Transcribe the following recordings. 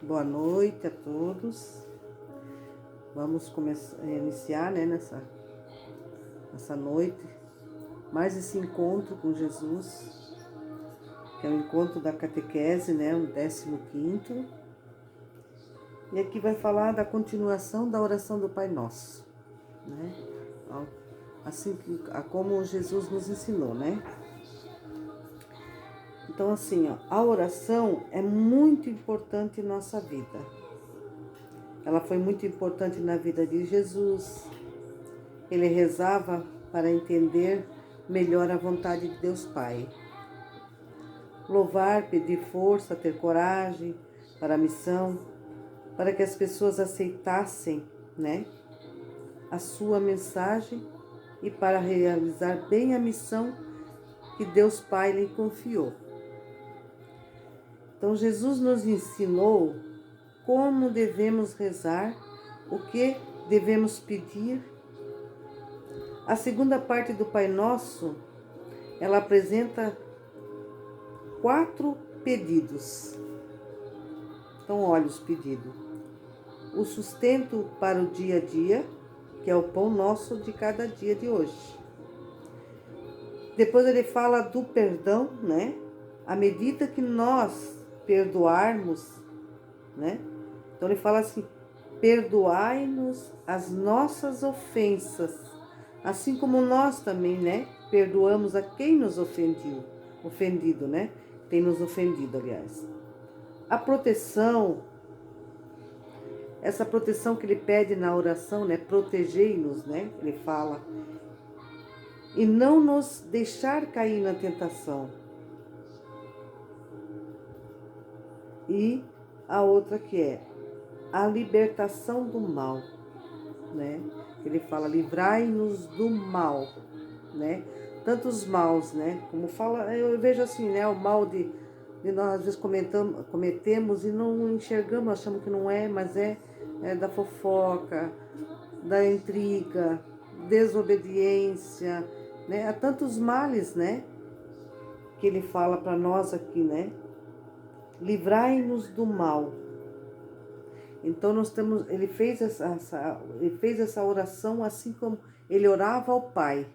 Boa noite a todos. Vamos iniciar, né, nessa noite, mais esse encontro com Jesus, que é o encontro da catequese, né, o 15º. E aqui vai falar da continuação da oração do Pai Nosso, né? Assim como Jesus nos ensinou, né? Então, assim, a oração é muito importante em nossa vida. Ela foi muito importante na vida de Jesus. Ele rezava para entender melhor a vontade de Deus Pai. Louvar, pedir força, ter coragem para a missão, para que as pessoas aceitassem, né, a sua mensagem e para realizar bem a missão que Deus Pai lhe confiou. Então, Jesus nos ensinou como devemos rezar, o que devemos pedir. A segunda parte do Pai Nosso, ela apresenta 4 pedidos. Então, olha os pedidos. O sustento para o dia a dia, que é o pão nosso de cada dia de hoje. Depois ele fala do perdão, né? À medida que nós perdoarmos, né? Então ele fala assim: perdoai-nos as nossas ofensas, assim como nós também, né? Perdoamos a quem nos ofendido, né? Tem nos ofendido, aliás. A proteção, essa proteção que ele pede na oração, né? Protegei-nos, né? Ele fala. E não nos deixar cair na tentação. E a outra que é a libertação do mal, né? Ele fala, livrai-nos do mal, né? Tantos maus, né? Como fala, eu vejo assim, né? O mal de nós às vezes cometemos e não enxergamos, achamos que não é, mas é da fofoca, da intriga, desobediência, né? Há tantos males, né? Que ele fala para nós aqui, né? Livrai-nos do mal. Então ele fez essa oração assim como ele orava ao Pai,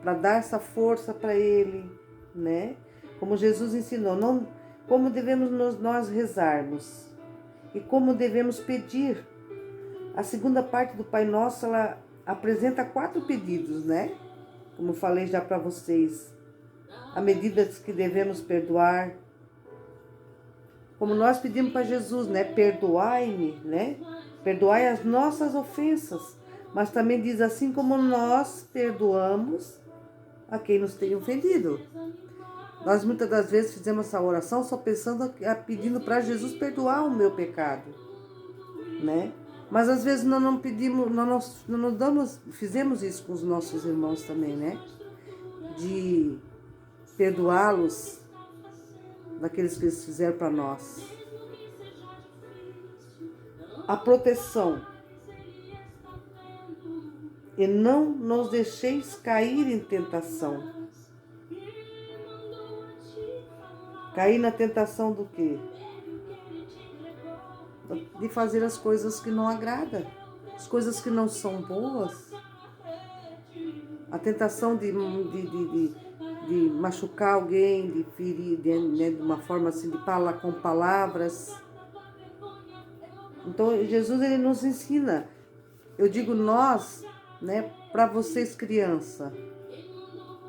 para dar essa força para ele, né? Como Jesus ensinou, como devemos nós rezarmos e como devemos pedir. A segunda parte do Pai Nosso, ela apresenta 4 pedidos, né? Como falei já para vocês, a medida que devemos perdoar, como nós pedimos para Jesus, né? Perdoai-me, né? Perdoai as nossas ofensas. Mas também diz assim como nós perdoamos a quem nos tem ofendido. Nós muitas das vezes fizemos essa oração só pedindo para Jesus perdoar o meu pecado, né? Mas às vezes nós não pedimos, fizemos isso com os nossos irmãos também, né? De perdoá-los daqueles que eles fizeram para nós. A proteção. E não nos deixeis cair em tentação. Cair na tentação do quê? De fazer as coisas que não agradam, as coisas que não são boas. A tentação de machucar alguém, de ferir, né, de uma forma assim, de falar com palavras. Então, Jesus, ele nos ensina. Eu digo nós, né, para vocês criança.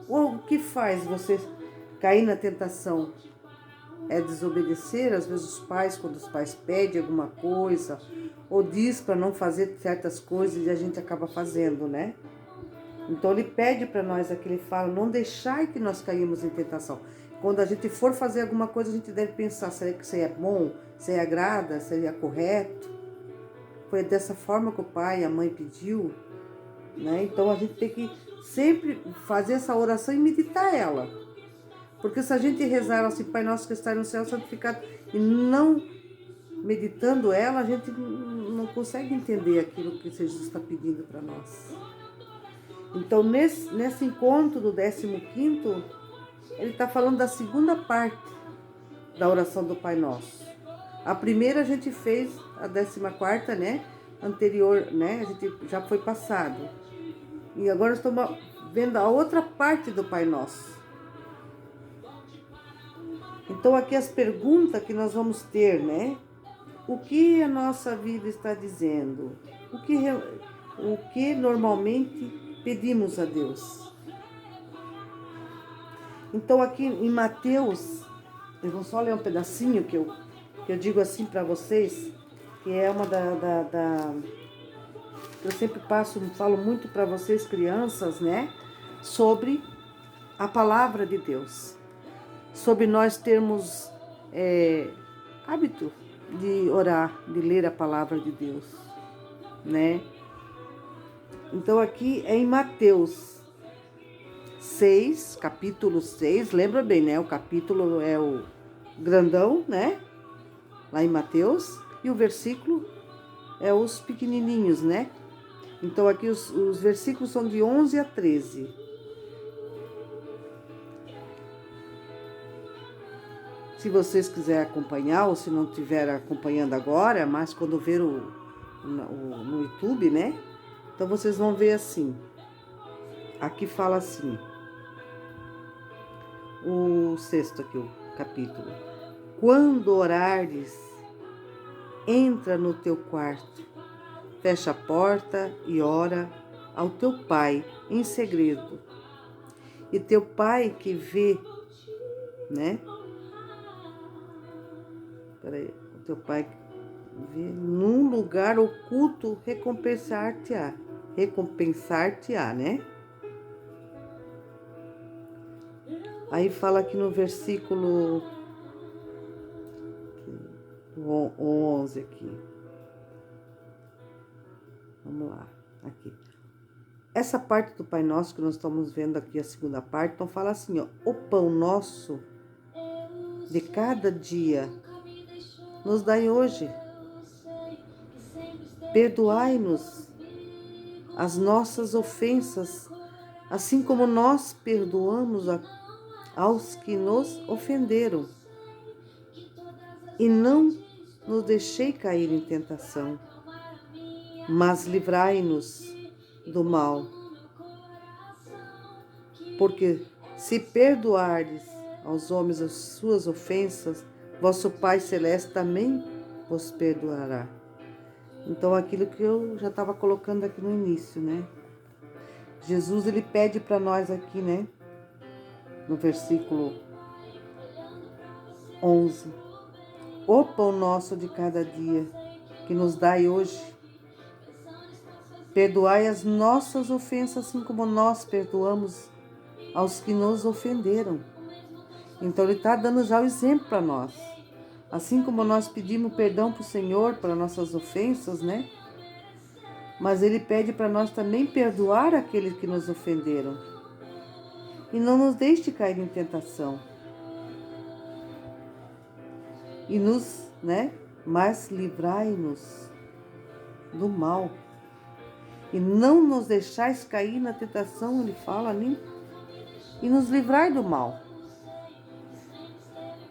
O que faz você cair na tentação? É desobedecer, às vezes quando os pais pedem alguma coisa, ou diz para não fazer certas coisas e a gente acaba fazendo, né? Então ele pede para nós aqui, ele fala, não deixar que nós caímos em tentação. Quando a gente for fazer alguma coisa, a gente deve pensar, será que isso é bom? Se agrada? Se é correto? Foi dessa forma que o pai e a mãe pediu, né? Então a gente tem que sempre fazer essa oração e meditar ela. Porque se a gente rezar assim, Pai Nosso que está no céu, santificado, e não meditando ela, a gente não consegue entender aquilo que Jesus está pedindo para nós. Então, nesse encontro do 15º, ele está falando da segunda parte da oração do Pai Nosso. A primeira a gente fez, a 14ª, né? Anterior, né? A gente já foi passado. E agora estamos vendo a outra parte do Pai Nosso. Então aqui as perguntas que nós vamos ter, né? O que a nossa vida está dizendo? O que normalmente pedimos a Deus? Então aqui em Mateus, eu vou só ler um pedacinho que eu digo assim para vocês, que é uma eu sempre falo muito para vocês crianças, né? Sobre a palavra de Deus. Sobre nós termos hábito de orar, de ler a palavra de Deus, né? Então aqui é em Mateus 6, capítulo 6, lembra bem, né? O capítulo é o grandão, né? Lá em Mateus, e o versículo é os pequenininhos, né? Então aqui os versículos são de 11 a 13. Se vocês quiserem acompanhar, ou se não estiver acompanhando agora, mas quando ver no YouTube, né? Então vocês vão ver assim. Aqui fala assim. O 6º aqui, o capítulo. Quando orares, entra no teu quarto, fecha a porta e ora ao teu pai em segredo. E teu pai que vê, né? Peraí, o teu pai vê num lugar oculto recompensar-te-á. Recompensar-te-á, né? Aí fala aqui no versículo 11 aqui. Vamos lá, aqui. Essa parte do Pai Nosso que nós estamos vendo aqui, a segunda parte, então fala assim, ó, o pão nosso de cada dia nos dai hoje. Perdoai-nos as nossas ofensas, assim como nós perdoamos aos que nos ofenderam. E não nos deixei cair em tentação, mas livrai-nos do mal. Porque se perdoardes aos homens as suas ofensas, vosso Pai Celeste também vos perdoará. Então, aquilo que eu já estava colocando aqui no início, né? Jesus, ele pede para nós aqui, né? No versículo 11. O pão nosso de cada dia, que nos dai hoje. Perdoai as nossas ofensas, assim como nós perdoamos aos que nos ofenderam. Então, ele está dando já o exemplo para nós. Assim como nós pedimos perdão para o Senhor para nossas ofensas, né? Mas ele pede para nós também perdoar aqueles que nos ofenderam. E não nos deixe cair em tentação. E nos, né? Mas livrai-nos do mal. E não nos deixais cair na tentação, ele fala ali. E nos livrai do mal.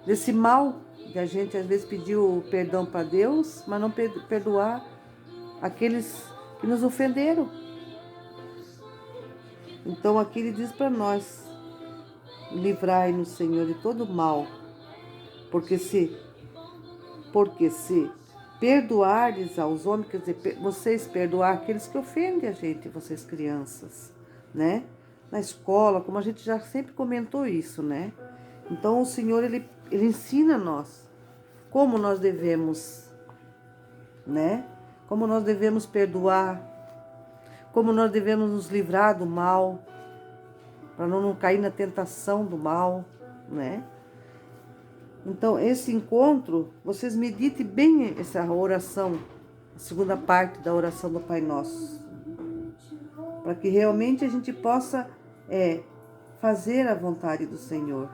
Desse mal que a gente às vezes pediu perdão para Deus, mas não perdoar aqueles que nos ofenderam. Então aqui ele diz para nós, livrai-nos, Senhor, de todo mal, porque se perdoardes aos homens, quer dizer, vocês perdoar aqueles que ofendem a gente, vocês crianças, né? Na escola, como a gente já sempre comentou isso, né? Então o Senhor, ele ensina a nós como nós devemos, né? Como nós devemos perdoar, como nós devemos nos livrar do mal, para não cair na tentação do mal, né? Então, esse encontro, vocês meditem bem essa oração, a segunda parte da oração do Pai Nosso, para que realmente a gente possa fazer a vontade do Senhor.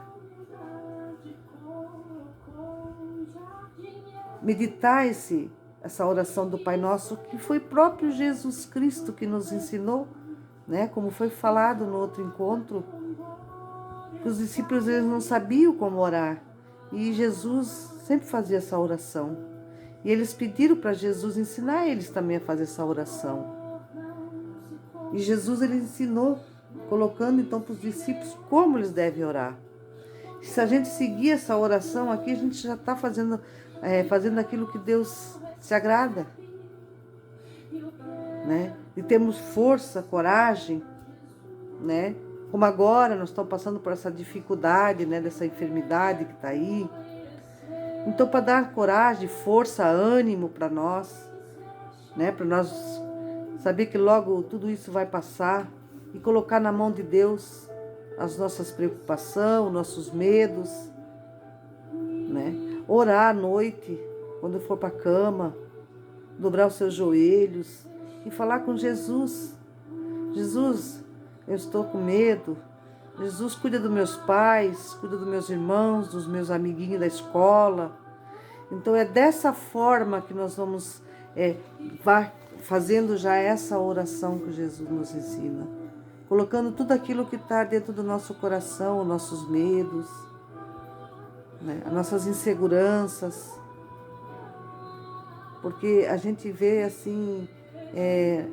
Meditar essa oração do Pai Nosso, que foi próprio Jesus Cristo que nos ensinou, né? Como foi falado no outro encontro, que os discípulos eles não sabiam como orar. E Jesus sempre fazia essa oração. E eles pediram para Jesus ensinar eles também a fazer essa oração. E Jesus, ele ensinou, colocando então para os discípulos como eles devem orar. Se a gente seguir essa oração aqui, a gente já está fazendo aquilo que Deus se agrada, né? E temos força, coragem, né? Como agora nós estamos passando por essa dificuldade, né? Dessa enfermidade que está aí. Então, para dar coragem, força, ânimo para nós, né? Para nós saber que logo tudo isso vai passar e colocar na mão de Deus as nossas preocupações, nossos medos, né? Orar à noite, quando for para a cama, dobrar os seus joelhos e falar com Jesus. Jesus, eu estou com medo. Jesus, cuida dos meus pais, cuida dos meus irmãos, dos meus amiguinhos da escola. Então é dessa forma que nós vamos fazendo já essa oração que Jesus nos ensina. Colocando tudo aquilo que está dentro do nosso coração, os nossos medos, né, as nossas inseguranças. Porque a gente vê assim,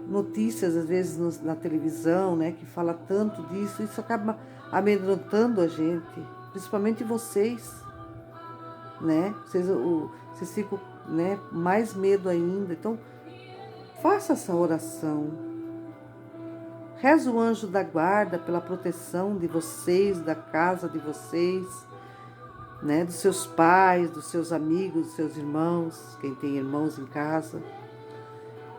notícias às vezes na televisão, né, que fala tanto disso, isso acaba amedrontando a gente, principalmente vocês, né? Vocês ficam, né, mais medo ainda. Então, faça essa oração. Reza o anjo da guarda pela proteção de vocês, da casa de vocês, né, dos seus pais, dos seus amigos, dos seus irmãos, quem tem irmãos em casa.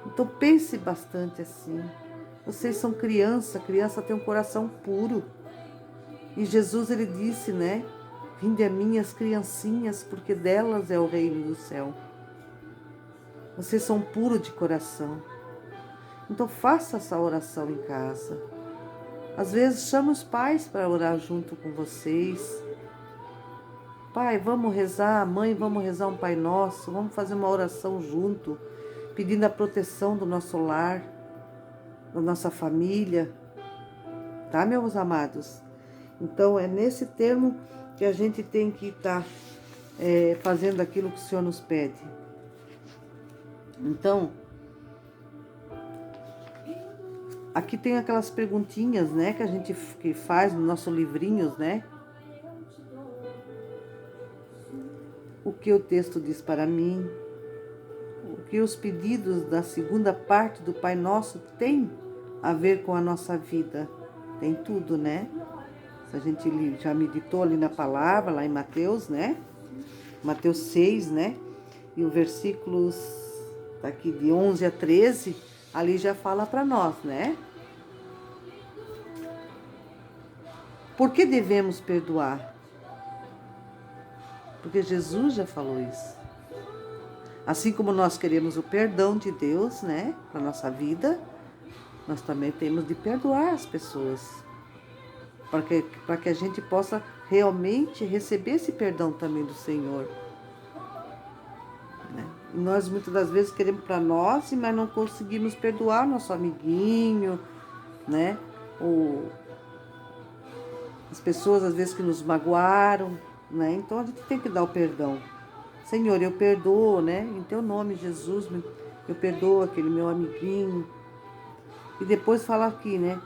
Então pense bastante assim. Vocês são criança tem um coração puro. E Jesus, ele disse, né, vinde a mim as criancinhas, porque delas é o reino do céu. Vocês são puros de coração. Então faça essa oração em casa. Às vezes chama os pais para orar junto com vocês. Pai, vamos rezar, mãe, vamos rezar um Pai Nosso, vamos fazer uma oração junto, pedindo a proteção do nosso lar, da nossa família, tá, meus amados? Então é nesse termo que a gente tem que estar fazendo aquilo que o Senhor nos pede. Então, aqui tem aquelas perguntinhas, né, que a gente faz nos nossos livrinhos, né? O que o texto diz para mim? O que os pedidos da segunda parte do Pai Nosso têm a ver com a nossa vida? Tem tudo, né? Se a gente já meditou ali na palavra, lá em Mateus, né? Mateus 6, né? E o versículos tá aqui de 11 a 13, ali já fala para nós, né? Por que devemos perdoar? Porque Jesus já falou isso. Assim como nós queremos o perdão de Deus, né, para nossa vida, nós também temos de perdoar as pessoas, para que a gente possa realmente receber esse perdão também do Senhor. Né? E nós muitas das vezes queremos para nós, mas não conseguimos perdoar nosso amiguinho, né? Ou as pessoas às vezes que nos magoaram, né? Então a gente tem que dar o perdão. Senhor, eu perdoo, né? Em teu nome, Jesus, eu perdoo aquele meu amiguinho. E depois fala aqui, né?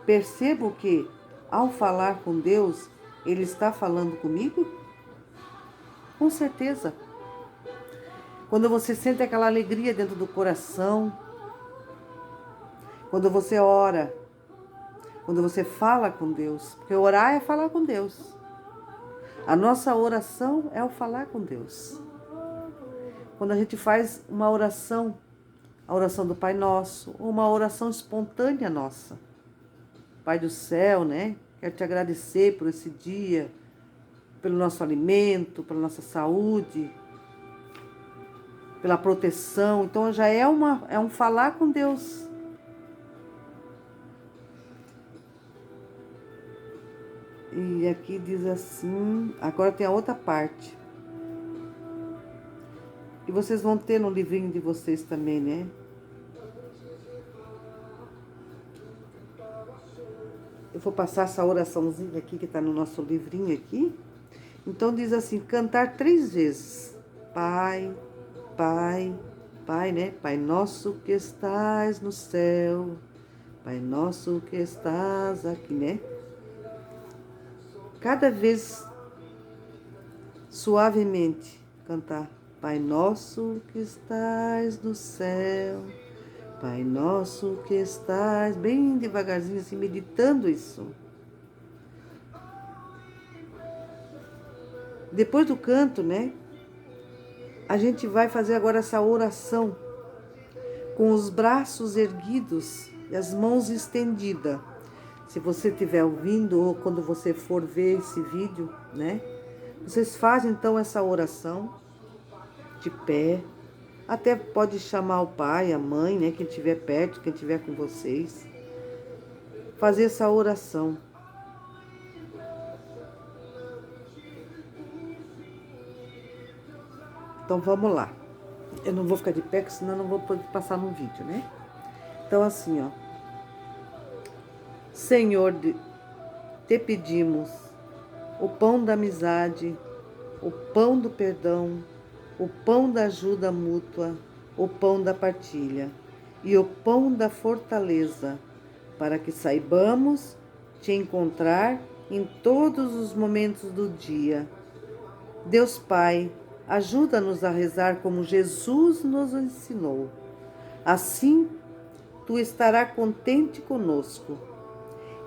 Percebo que, ao falar com Deus, Ele está falando comigo? Com certeza. Quando você sente aquela alegria dentro do coração, quando você ora, quando você fala com Deus, porque orar é falar com Deus. A nossa oração é o falar com Deus. Quando a gente faz uma oração, a oração do Pai Nosso, ou uma oração espontânea nossa. Pai do céu, né? Quero te agradecer por esse dia, pelo nosso alimento, pela nossa saúde, pela proteção. Então já é um falar com Deus. E aqui diz assim, agora tem a outra parte. E vocês vão ter no livrinho de vocês também, né? Eu vou passar essa oraçãozinha aqui que está no nosso livrinho aqui. Então diz assim, cantar 3 vezes. Pai, Pai, Pai, né? Pai nosso que estás no céu, Pai nosso que estás aqui, né? Cada vez suavemente cantar. Pai nosso que estás no céu, Pai nosso que estás, bem devagarzinho assim, meditando isso. Depois do canto, né? A gente vai fazer agora essa oração com os braços erguidos e as mãos estendidas. Se você estiver ouvindo ou quando você for ver esse vídeo, né? Vocês fazem então essa oração de pé. Até pode chamar o pai, a mãe, né? Quem estiver perto, quem estiver com vocês. Fazer essa oração. Então vamos lá. Eu não vou ficar de pé, porque senão eu não vou poder passar no vídeo, né? Então assim, ó. Senhor, te pedimos o pão da amizade, o pão do perdão, o pão da ajuda mútua, o pão da partilha e o pão da fortaleza, para que saibamos te encontrar em todos os momentos do dia. Deus Pai, ajuda-nos a rezar como Jesus nos ensinou. Assim, tu estarás contente conosco.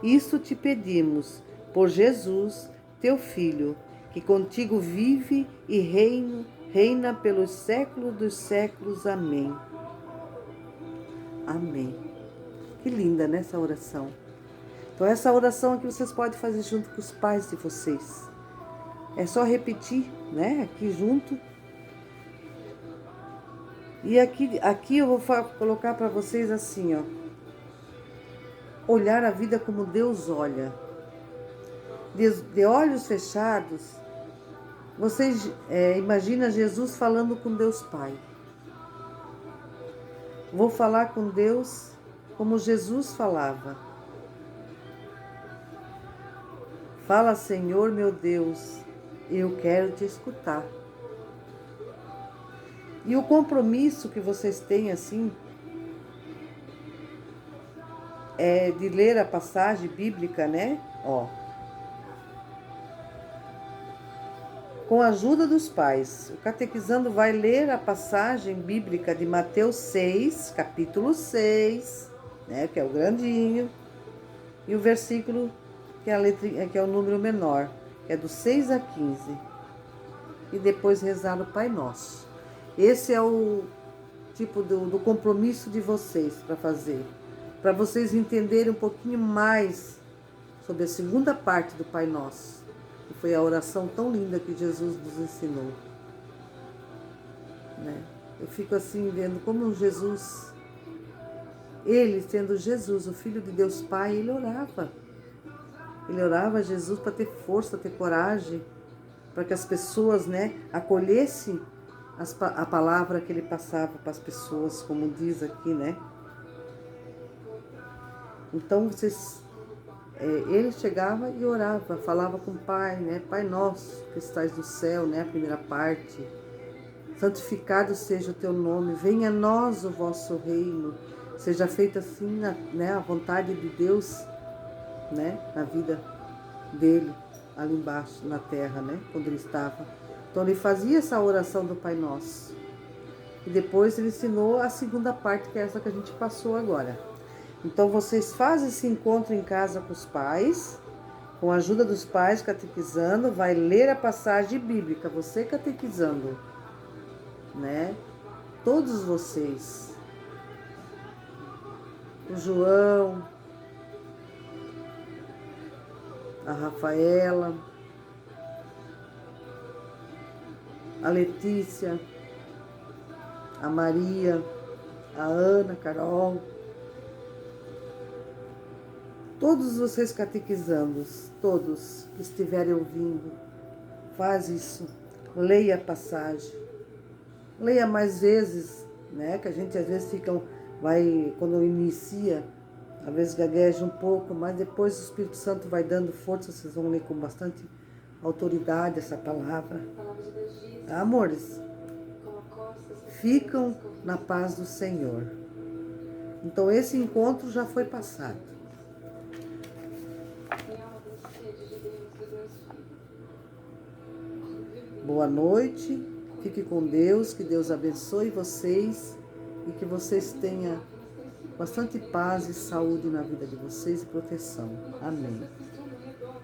Isso te pedimos, por Jesus, teu Filho, que contigo vive e reina pelos séculos dos séculos. Amém. Amém. Que linda, né, essa oração. Então, essa oração aqui vocês podem fazer junto com os pais de vocês. É só repetir, né, aqui junto. E aqui eu vou colocar para vocês assim, ó. Olhar a vida como Deus olha. De olhos fechados, vocês imagina Jesus falando com Deus Pai. Vou falar com Deus como Jesus falava. Fala, Senhor meu Deus, eu quero te escutar. E o compromisso que vocês têm assim é de ler a passagem bíblica, né? Ó. Com a ajuda dos pais, o catequizando vai ler a passagem bíblica de Mateus 6, capítulo 6, né, que é o grandinho, e o versículo que é o número menor, que é do 6 a 15. E depois rezar o Pai Nosso. Esse é o tipo do compromisso de vocês para fazer, para vocês entenderem um pouquinho mais sobre a segunda parte do Pai Nosso, que foi a oração tão linda que Jesus nos ensinou. Né? Eu fico assim vendo como Jesus, ele sendo Jesus, o Filho de Deus Pai, ele orava. Ele orava a Jesus para ter força, ter coragem, para que as pessoas, né, acolhessem a palavra que ele passava para as pessoas, como diz aqui, né? Então ele chegava e orava, falava com o Pai, né? Pai nosso que estás no céu, né? A primeira parte. Santificado seja o teu nome, venha a nós o vosso reino, seja feita assim, né? A vontade de Deus, né? Na vida dele, ali embaixo, na terra, né? Quando ele estava. Então ele fazia essa oração do Pai Nosso. E depois ele ensinou a segunda parte, que é essa que a gente passou agora. Então vocês fazem esse encontro em casa com os pais, com a ajuda dos pais, catequizando, vai ler a passagem bíblica, você catequizando, né? Todos vocês. O João, a Rafaela, a Letícia, a Maria, a Ana, a Carol, todos vocês catequizando, todos que estiverem ouvindo, faz isso, leia a passagem, leia mais vezes, né, que a gente às vezes quando inicia, às vezes gagueja um pouco, mas depois o Espírito Santo vai dando força, vocês vão ler com bastante autoridade essa palavra. Amores, ficam na paz do Senhor. Então esse encontro já foi passado. Boa noite, fique com Deus, que Deus abençoe vocês e que vocês tenham bastante paz e saúde na vida de vocês e proteção. Amém.